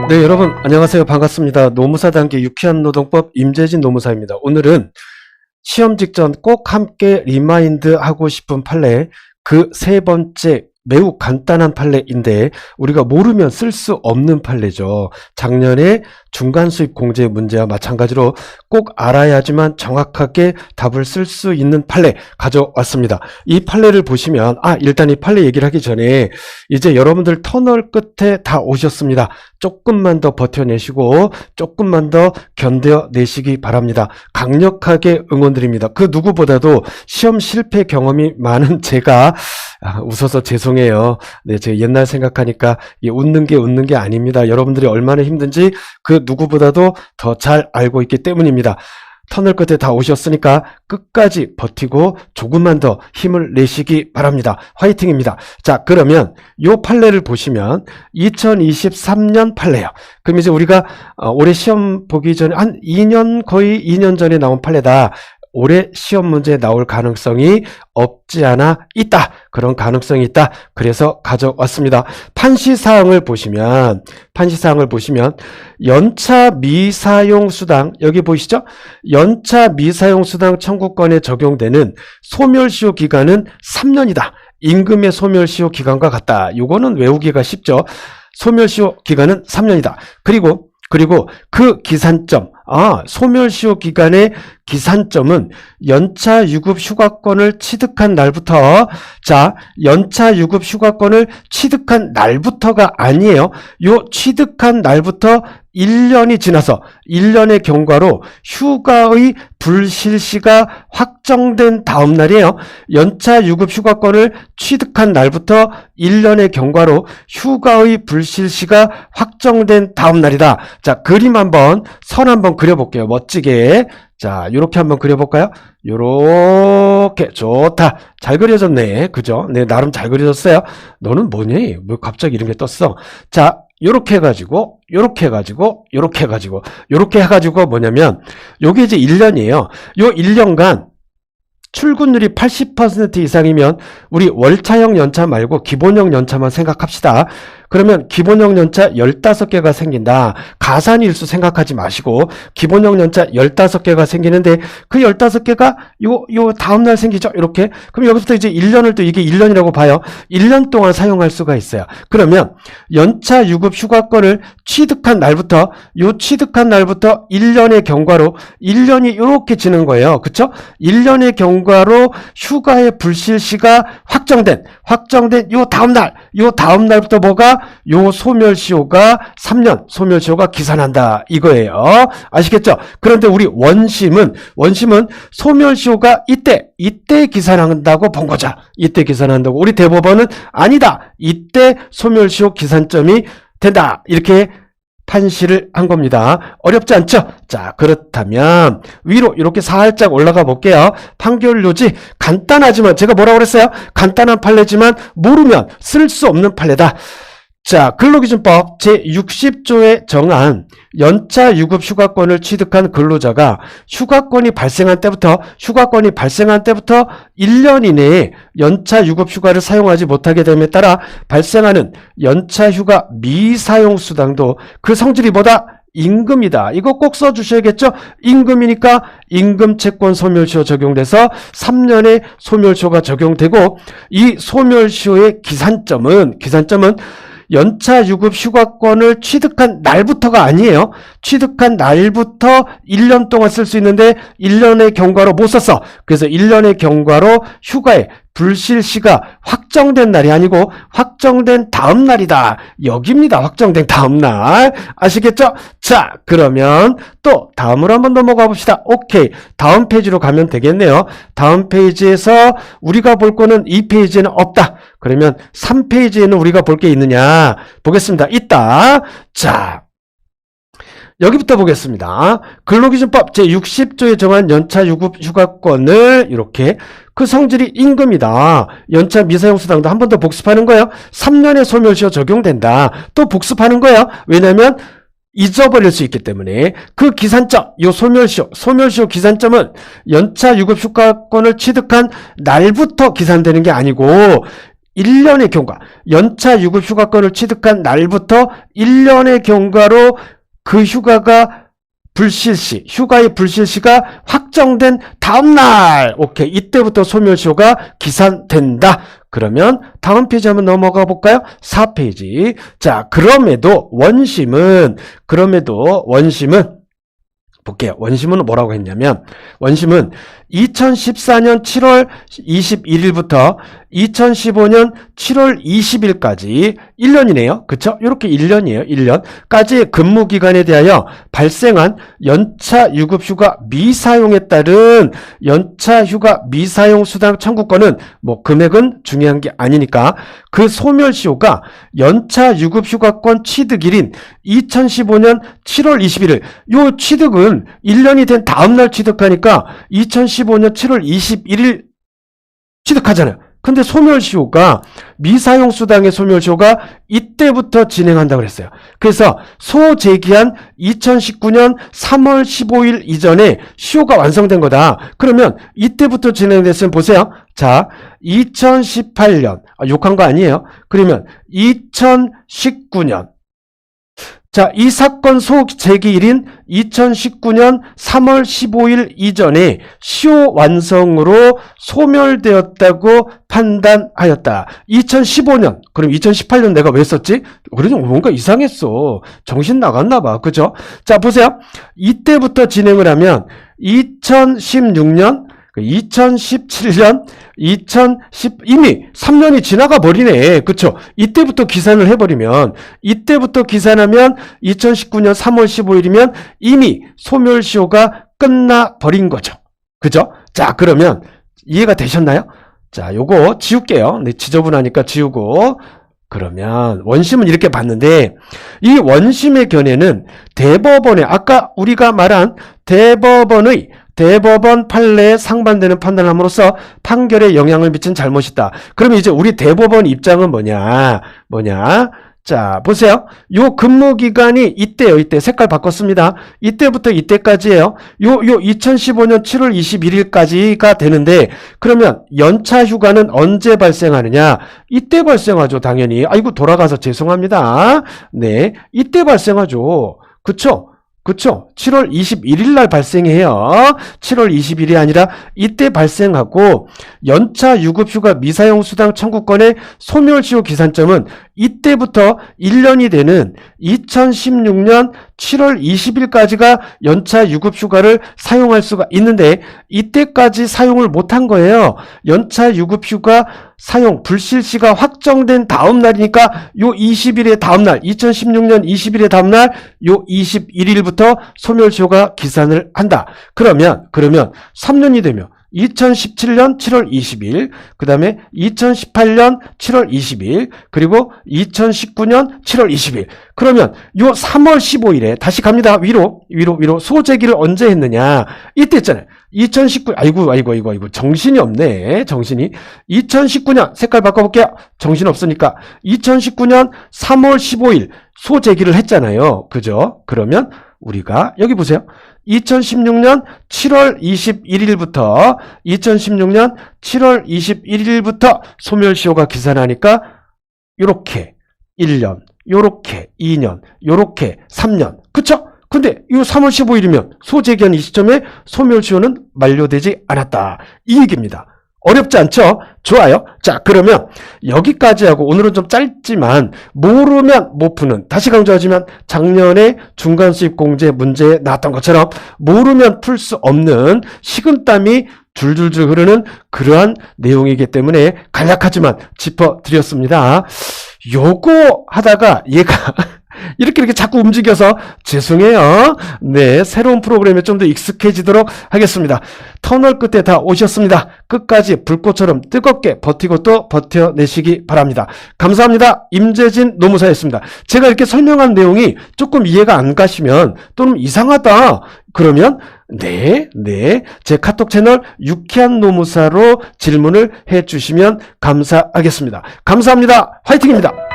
네, 여러분 안녕하세요. 반갑습니다. 노무사 단계 유쾌한 노동법 임재진 노무사입니다. 오늘은 시험 직전 꼭 함께 리마인드 하고 싶은 판례 그 세 번째 매우 간단한 판례인데 우리가 모르면 쓸 수 없는 판례죠. 작년에 중간 수입 공제 문제와 마찬가지로 꼭 알아야지만 정확하게 답을 쓸 수 있는 판례 가져왔습니다. 이 판례를 보시면 일단 이 판례 얘기를 하기 전에 이제 여러분들 터널 끝에 다 오셨습니다. 조금만 더 버텨내시고 조금만 더 견뎌내시기 바랍니다. 강력하게 응원드립니다. 그 누구보다도 시험 실패 경험이 많은 제가 웃어서 죄송해요. 네, 제가 옛날 생각하니까 웃는 게 아닙니다. 여러분들이 얼마나 힘든지 그 누구보다도 더 잘 알고 있기 때문입니다. 터널 끝에 다 오셨으니까 끝까지 버티고 조금만 더 힘을 내시기 바랍니다. 화이팅입니다. 자, 그러면 요 판례를 보시면 2023년 판례요. 그럼 이제 우리가 올해 시험 보기 전에 한 2년 거의 2년 전에 나온 판례다. 올해 시험 문제에 나올 가능성이 없지 않아 있다. 그런 가능성이 있다. 그래서 가져왔습니다. 판시사항을 보시면 연차 미사용 수당 여기 보이시죠? 연차 미사용 수당 청구권에 적용되는 소멸시효 기간은 3년이다. 임금의 소멸시효 기간과 같다. 이거는 외우기가 쉽죠. 소멸시효 기간은 3년이다. 그리고 그 기산점, 소멸시효 기간의 기산점은 연차 유급 휴가권을 취득한 날부터, 자, 연차 유급 휴가권을 취득한 날부터가 아니에요. 요 취득한 날부터 1년이 지나서 1년의 경과로 휴가의 불실시가 확정된 다음 날이에요. 연차 유급 휴가권을 취득한 날부터 1년의 경과로 휴가의 불실시가 확정된 다음 날이다. 자, 그림 한번, 선 한번 그려볼게요. 멋지게. 자, 요렇게 한번 그려볼까요? 요렇게. 좋다. 잘 그려졌네. 그죠? 네, 나름 잘 그려졌어요. 너는 뭐니? 뭐 갑자기 이런 게 떴어? 자, 요렇게 해가지고 뭐냐면, 요게 이제 1년이에요. 요 1년간 출근율이 80% 이상이면 우리 월차형 연차 말고 기본형 연차만 생각합시다. 그러면 기본형 연차 15개가 생긴다. 가산일수 생각하지 마시고 기본형 연차 15개가 생기는데 그 15개가 요 다음날 생기죠. 이렇게. 그럼 여기서부터 이제 1년을 또 이게 1년이라고 봐요. 1년 동안 사용할 수가 있어요. 그러면 연차 유급 휴가권을 취득한 날부터 1년의 경과로 1년이 이렇게 지는 거예요. 그쵸? 1년의 경과로 휴가의 불실시가 확정된 요 다음 날부터 뭐가 요 소멸시효가 3년 소멸시효가 기산한다 이거예요. 아시겠죠? 그런데 우리 원심은 소멸시효가 이때 기산한다고 본 거죠. 이때 기산한다고. 우리 대법원은 아니다. 이때 소멸시효 기산점이 된다. 이렇게 판시를 한 겁니다. 어렵지 않죠? 자, 그렇다면 위로 이렇게 살짝 올라가 볼게요. 판결 요지 간단하지만 제가 뭐라고 그랬어요? 간단한 판례지만 모르면 쓸 수 없는 판례다. 자, 근로기준법 제60조에 정한 연차 유급 휴가권을 취득한 근로자가 휴가권이 발생한 때부터 1년 이내에 연차 유급 휴가를 사용하지 못하게 됨에 따라 발생하는 연차 휴가 미사용 수당도 그 성질이 뭐다? 임금이다. 이거 꼭 써주셔야겠죠? 임금이니까 임금 채권 소멸시효 적용돼서 3년의 소멸시효가 적용되고 이 소멸시효의 기산점은 연차 유급 휴가권을 취득한 날부터가 아니에요. 취득한 날부터 1년 동안 쓸 수 있는데 1년의 경과로 못 썼어. 그래서 1년의 경과로 휴가의 불실시가 확정된 날이 아니고 확정된 다음 날이다. 여기입니다. 확정된 다음 날. 아시겠죠? 자, 그러면 또 다음으로 한번 넘어가 봅시다. 오케이. 다음 페이지로 가면 되겠네요. 다음 페이지에서 우리가 볼 거는 이 페이지에는 없다. 그러면 3페이지에는 우리가 볼 게 있느냐? 보겠습니다. 있다. 자, 여기부터 보겠습니다. 근로기준법 제60조에 정한 연차 유급 휴가권을 이렇게 그 성질이 임금이다. 연차 미사용 수당도 한 번 더 복습하는 거예요. 3년의 소멸시효 적용된다. 또 복습하는 거예요. 왜냐하면 잊어버릴 수 있기 때문에 그 기산점, 요 소멸시효 기산점은 연차 유급 휴가권을 취득한 날부터 기산되는 게 아니고 1년의 경과, 연차 유급 휴가권을 취득한 날부터 1년의 경과로 그 휴가가 불실시, 휴가의 불실시가 확정된 다음날, 오케이, 이때부터 소멸시효가 기산된다. 그러면 다음 페이지 한번 넘어가 볼까요? 4페이지. 자, 그럼에도 원심은 볼게요. 원심은 뭐라고 했냐면, 원심은 2014년 7월 21일부터 2015년 7월 20일까지 1년이네요. 그쵸? 이렇게 1년이에요. 1년까지의 근무기간에 대하여 발생한 연차유급휴가 미사용에 따른 연차휴가 미사용 수당 청구권은 뭐 금액은 중요한 게 아니니까 그 소멸시효가 연차유급휴가권 취득일인 2015년 7월 21일, 요 취득은 1년이 된 다음날 취득하니까 2015년 7월 21일 취득하잖아요. 근데 소멸시효가 미사용 수당의 소멸시효가 이때부터 진행한다고 그랬어요. 그래서 소재기한 2019년 3월 15일 이전에 시효가 완성된 거다. 그러면 이때부터 진행됐으면 보세요. 자, 2018년 욕한 거 아니에요. 그러면 2019년, 자, 이 사건 소재기일인 2019년 3월 15일 이전에 시효 완성으로 소멸되었다고 판단하였다. 2015년, 그럼 2018년 내가 왜 썼지? 그래도 뭔가 이상했어. 정신 나갔나 봐. 그죠? 자, 보세요. 이때부터 진행을 하면 2016년, 2017년, 이미 3년이 지나가 버리네. 그쵸? 이때부터 기산을 해버리면, 이때부터 기산하면 2019년 3월 15일이면 이미 소멸시효가 끝나버린 거죠. 그죠? 자, 그러면 이해가 되셨나요? 자, 요거 지울게요. 네, 지저분하니까 지우고. 그러면 원심은 이렇게 봤는데, 이 원심의 견해는 대법원의, 아까 우리가 말한 대법원 판례에 상반되는 판단을 함으로써 판결에 영향을 미친 잘못이 있다. 그러면 이제 우리 대법원 입장은 뭐냐? 자, 보세요. 요 근무기간이 이때요. 이때 색깔 바꿨습니다. 이때부터 이때까지예요. 요 2015년 7월 21일까지가 되는데, 그러면 연차 휴가는 언제 발생하느냐? 이때 발생하죠. 당연히. 아이고, 돌아가서 죄송합니다. 네, 이때 발생하죠. 그쵸? 7월 21일 날 발생해요. 7월 20일이 아니라 이때 발생하고, 연차 유급휴가 미사용 수당 청구권의 소멸시효 기산점은 이때부터 1년이 되는 2016년 7월 20일까지가 연차 유급휴가를 사용할 수가 있는데, 이때까지 사용을 못한 거예요. 연차 유급휴가 사용 불실시가 확정된 다음 날이니까 요 20일의 다음 날, 2016년 20일의 다음 날, 요 21일부터 소멸시효가 기산을 한다. 그러면 3년이 되면 2017년 7월 20일, 그 다음에 2018년 7월 20일, 그리고 2019년 7월 20일. 그러면 요 3월 15일에 다시 갑니다. 위로. 소재기를 언제 했느냐? 이때 했잖아요. 2019, 아이고, 정신이 없네. 2019년, 색깔 바꿔볼게요. 정신 없으니까. 2019년 3월 15일 소재기를 했잖아요. 그죠? 그러면 우리가, 여기 보세요. 2016년 7월 21일부터 2016년 7월 21일부터 소멸시효가 기산하니까 요렇게 1년, 요렇게 2년, 요렇게 3년. 그쵸? 근데 이 3월 15일이면 소재기한 이 시점에 소멸시효는 만료되지 않았다. 이 얘기입니다. 어렵지 않죠? 좋아요. 자, 그러면 여기까지 하고, 오늘은 좀 짧지만 모르면 못 푸는, 다시 강조하지만 작년에 중간수입공제 문제에 나왔던 것처럼 모르면 풀 수 없는 식은땀이 줄줄줄 흐르는 그러한 내용이기 때문에 간략하지만 짚어드렸습니다. 요거 하다가 얘가 이렇게 자꾸 움직여서 죄송해요. 네, 새로운 프로그램에 좀 더 익숙해지도록 하겠습니다. 터널 끝에 다 오셨습니다. 끝까지 불꽃처럼 뜨겁게 버티고 또 버텨내시기 바랍니다. 감사합니다. 임재진 노무사였습니다. 제가 이렇게 설명한 내용이 조금 이해가 안 가시면, 또는 이상하다 그러면 제 카톡 채널 유쾌한 노무사로 질문을 해주시면 감사하겠습니다. 감사합니다. 화이팅입니다.